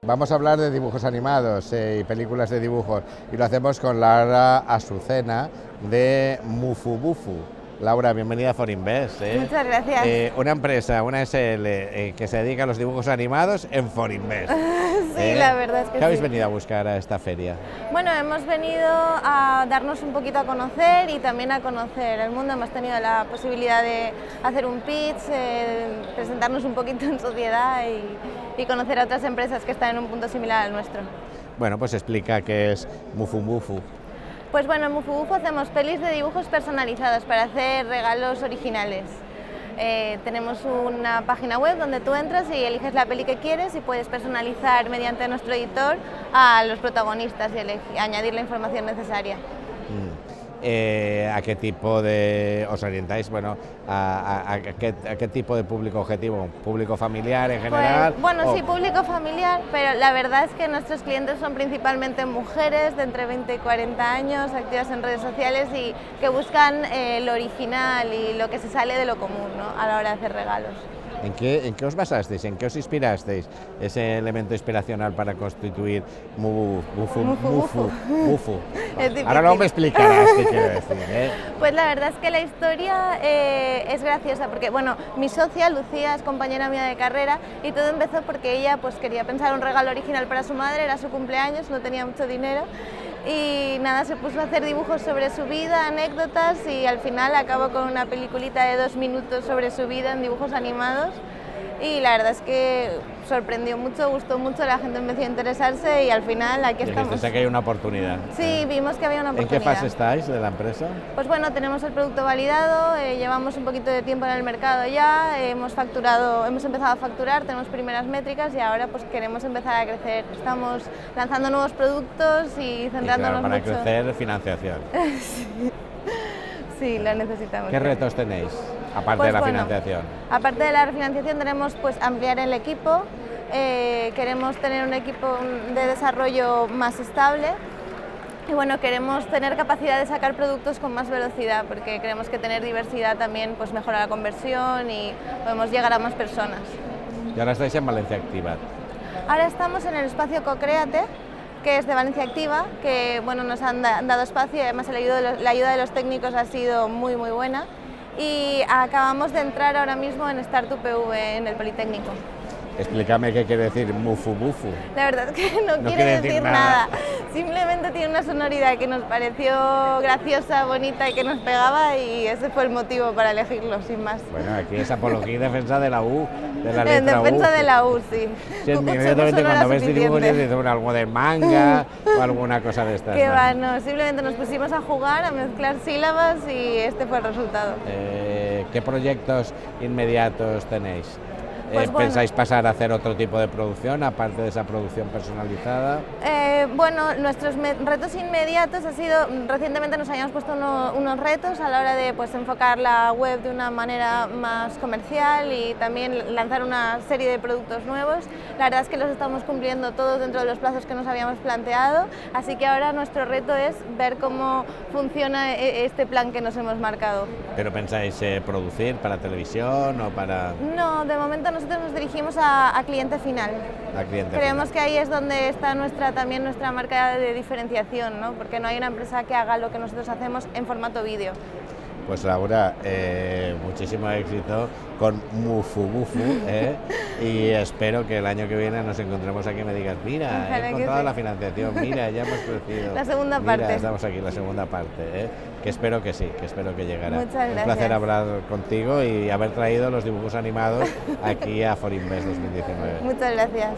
Vamos a hablar de dibujos animados y películas de dibujos y lo hacemos con Laura Azucena de Mufu Bufu. Laura, bienvenida a Forinvest. Muchas gracias. Una empresa, una SL, que se dedica a los dibujos animados en Forinvest. Sí, la verdad es que ¿Qué habéis sí. venido a buscar a esta feria? Bueno, hemos venido a darnos un poquito a conocer y también a conocer el mundo. Hemos tenido la posibilidad de hacer un pitch, presentarnos un poquito en sociedad y conocer a otras empresas que están en un punto similar al nuestro. Bueno, pues explica qué es Mufu Bufu. Pues bueno, en Mufu Bufu hacemos pelis de dibujos personalizados para hacer regalos originales. Tenemos una página web donde tú entras y eliges la peli que quieres y puedes personalizar mediante nuestro editor a los protagonistas y añadir la información necesaria. ¿A qué tipo de os orientáis? Bueno, ¿a qué tipo de público objetivo? ¿Público familiar en general? Pues, bueno, sí, público familiar, pero la verdad es que nuestros clientes son principalmente mujeres de entre 20 y 40 años, activas en redes sociales y que buscan lo original y lo que se sale de lo común, ¿no?, a la hora de hacer regalos. ¿En qué os basasteis? ¿En qué os inspirasteis? Ese elemento inspiracional para constituir Mufu. Ahora no me explicarás qué quiero decir, ¿eh? Pues la verdad es que la historia es graciosa porque, bueno, mi socia Lucía es compañera mía de carrera y todo empezó porque ella pues quería pensar un regalo original para su madre, era su cumpleaños, no tenía mucho dinero. Y nada, se puso a hacer dibujos sobre su vida, anécdotas y al final acabó con una peliculita de 2 minutos sobre su vida en dibujos animados y la verdad es que sorprendió mucho, gustó mucho, la gente empezó a interesarse y al final aquí estamos. Sé que hay una oportunidad. Sí, vimos que había una oportunidad. ¿En qué fase estáis de la empresa? Pues bueno, tenemos el producto validado, llevamos un poquito de tiempo en el mercado ya, hemos empezado a facturar, tenemos primeras métricas y ahora pues queremos empezar a crecer. Estamos lanzando nuevos productos y centrándonos para mucho. crecer, financiación. Sí, la necesitamos. ¿Qué retos tenéis, aparte Pues de la bueno, financiación? Aparte de la refinanciación tenemos pues ampliar el equipo, queremos tener un equipo de desarrollo más estable. Y bueno, queremos tener capacidad de sacar productos con más velocidad porque creemos que tener diversidad también pues mejora la conversión y podemos llegar a más personas. Y ahora estáis en Valencia Activa. Ahora estamos en el espacio Cocréate, que es de Valencia Activa, que bueno, nos han dado espacio y además la ayuda de los técnicos ha sido muy buena. Y acabamos de entrar ahora mismo en Startup PV en el Politécnico. Explícame qué quiere decir Mufu Bufu. La verdad es que no quiere decir nada. Simplemente tiene una sonoridad que nos pareció graciosa, bonita y que nos pegaba y ese fue el motivo para elegirlo, sin más. Bueno, aquí es apología y defensa de la U, de la En letra U. defensa de la U, sí. Sí, inmediatamente cuando ves dibujos dices algo de manga o alguna cosa de estas. Que va, no, simplemente nos pusimos a jugar, a mezclar sílabas y este fue el resultado. ¿Qué proyectos inmediatos tenéis? Pues ¿Pensáis pasar a hacer otro tipo de producción, aparte de esa producción personalizada? Bueno, nuestros retos inmediatos ha sido, recientemente nos habíamos puesto unos retos a la hora de pues, enfocar la web de una manera más comercial y también lanzar una serie de productos nuevos. La verdad es que los estamos cumpliendo todos dentro de los plazos que nos habíamos planteado, así que ahora nuestro reto es ver cómo funciona este plan que nos hemos marcado. ¿Pero pensáis producir para televisión o para...? No, de momento nosotros nos dirigimos a cliente final. Creemos que ahí es donde está también nuestra marca de diferenciación, ¿no? Porque no hay una empresa que haga lo que nosotros hacemos en formato vídeo. Pues Laura, muchísimo éxito con Mufu Bufu y espero que el año que viene nos encontremos aquí y me digas, mira, he encontrado la financiación, mira, ya hemos crecido. La segunda mira, parte. Estamos aquí, la segunda parte, que espero que sí, que espero que llegará. Muchas gracias. Un placer hablar contigo y haber traído los dibujos animados aquí a Forinvest 2019. Muchas gracias.